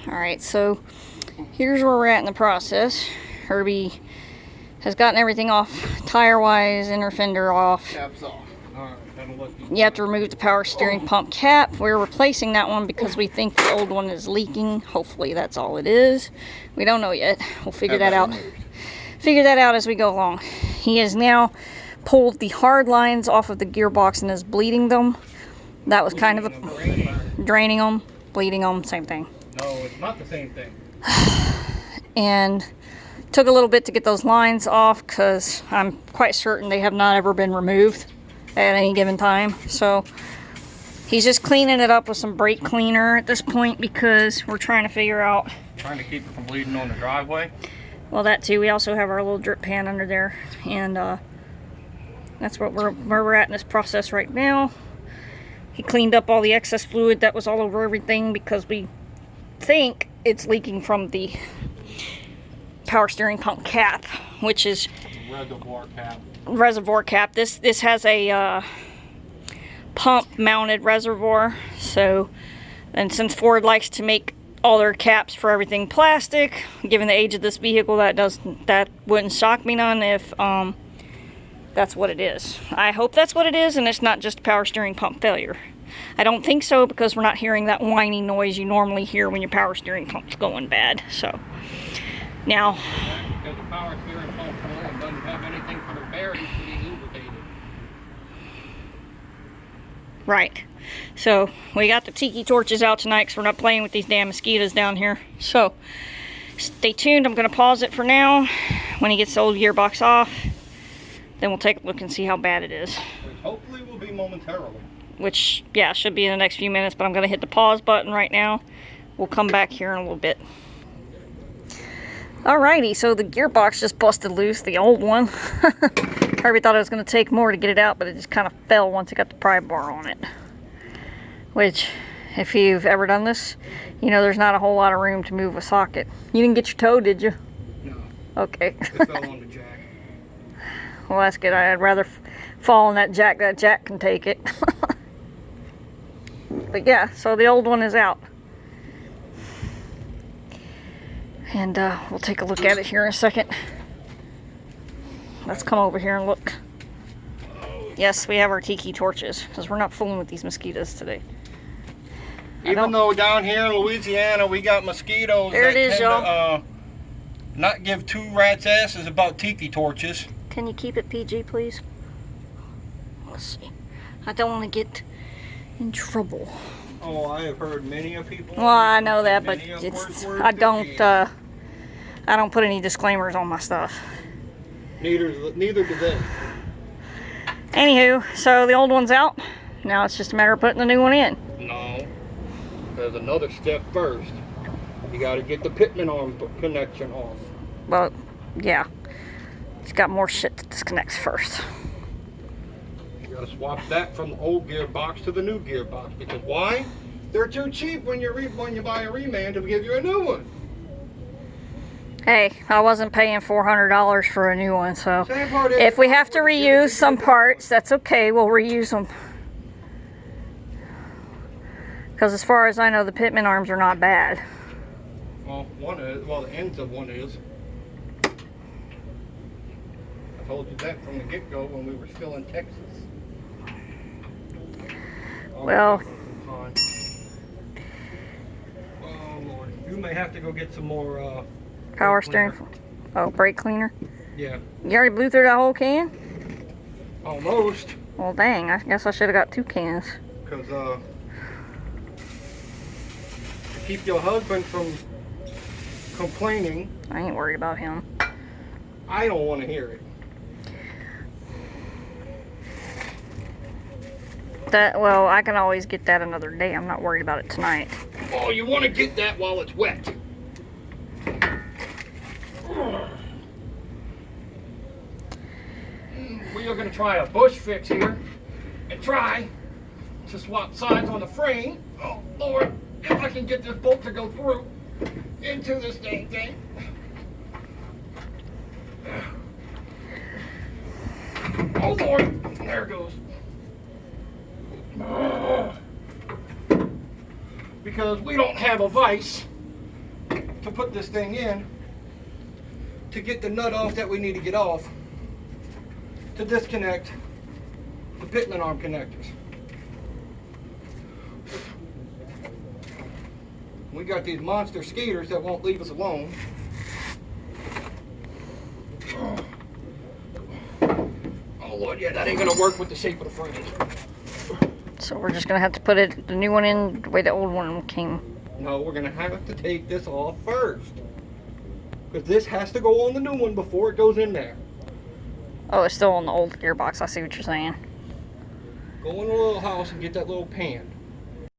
Alright, so here's where we're at in the process. Herbie has gotten everything off, tire-wise, inner fender off. Caps off. You have to remove the power steering pump cap. We're replacing that one because we think the old one is leaking. Hopefully that's all it is. We don't know yet. We'll figure that out. Figure that out as we go along. He has now pulled the hard lines off of the gearbox and is bleeding them. That was kind of a draining them, bleeding them, same thing. No, it's not the same thing. And took a little bit to get those lines off because I'm quite certain they have not ever been removed at any given time. So he's just cleaning it up with some brake cleaner at this point because we're trying to figure out. Trying to keep it from bleeding on the driveway. Well, that too. We also have our little drip pan under there, and that's where we're at in this process right now. He cleaned up all the excess fluid that was all over everything because we think it's leaking from the power steering pump cap, which is reservoir cap. This has a pump mounted reservoir. So, and since Ford likes to make all their caps for everything plastic, given the age of this vehicle, that wouldn't shock me none if that's what it is. I hope that's what it is and it's not just power steering pump failure. I don't think so because we're not hearing that whiny noise you normally hear when your power steering pump's going bad. So now, because the power steering pump doesn't have anything for the bearings to be lubricated. Right. So we got the tiki torches out tonight because we're not playing with these damn mosquitoes down here. So stay tuned. I'm going to pause it for now. When he gets the old gearbox off, then we'll take a look and see how bad it is. Which hopefully will be momentarily. Which, yeah, should be in the next few minutes, but I'm going to hit the pause button right now. We'll come back here in a little bit. Alrighty, so the gearbox just busted loose, the old one. Herbie thought it was going to take more to get it out, but it just kind of fell once it got the pry bar on it. Which, if you've ever done this, you know there's not a whole lot of room to move a socket. You didn't get your toe, did you? No. Okay. It fell on the jack. Well, that's good. I'd rather fall on that jack. That jack can take it. But yeah, so the old one is out. And we'll take a look at it here in a second. Let's come over here and look. Yes, we have our tiki torches because we're not fooling with these mosquitoes today. Even though down here in Louisiana we got mosquitoes there that it is, tend to not give two rats' asses about tiki torches. Can you keep it PG, please? Let's see. I don't want to get in trouble. Oh, I have heard many of people. Well, I know that, but it's I don't put any disclaimers on my stuff. Neither do they. Anywho, so the old one's out. Now it's just a matter of putting the new one in. No, there's another step first. You got to get the pitman arm connection off. Well, yeah. It's got more shit that disconnects first. You got to swap that from the old gearbox to the new gearbox. Because why? They're too cheap when you buy a reman to give you a new one. Hey, I wasn't paying $400 for a new one, so if we have to reuse some parts, that's okay. We'll reuse them. Because as far as I know, the pitman arms are not bad. Well, one is. Well, the ends of one is. I told you that from the get-go when we were still in Texas. Well. Oh Lord, you may have to go get some more. Power steering. Oh, brake cleaner. Yeah. You already blew through that whole can? Almost. Well, dang. I guess I should have got 2 cans. Because to keep your husband from complaining. I ain't worried about him. I don't want to hear it. Well, I can always get that another day. I'm not worried about it tonight. Oh, you want to get that while it's wet. We are going to try a bush fix here and try to swap sides on the frame. Oh Lord, if I can get this bolt to go through into this dang thing. Oh Lord, there it goes. Because we don't have a vise to put this thing in, to get the nut off that we need to get off, to disconnect the pitman arm connectors. We got these monster skaters that won't leave us alone. Oh Lord, yeah, that ain't gonna work with the shape of the frame. So we're just gonna have to put the new one in the way the old one came. No, we're gonna have to take this off first. Because this has to go on the new one before it goes in there. Oh, it's still on the old gearbox. I see what you're saying. Go in the little house and get that little pan.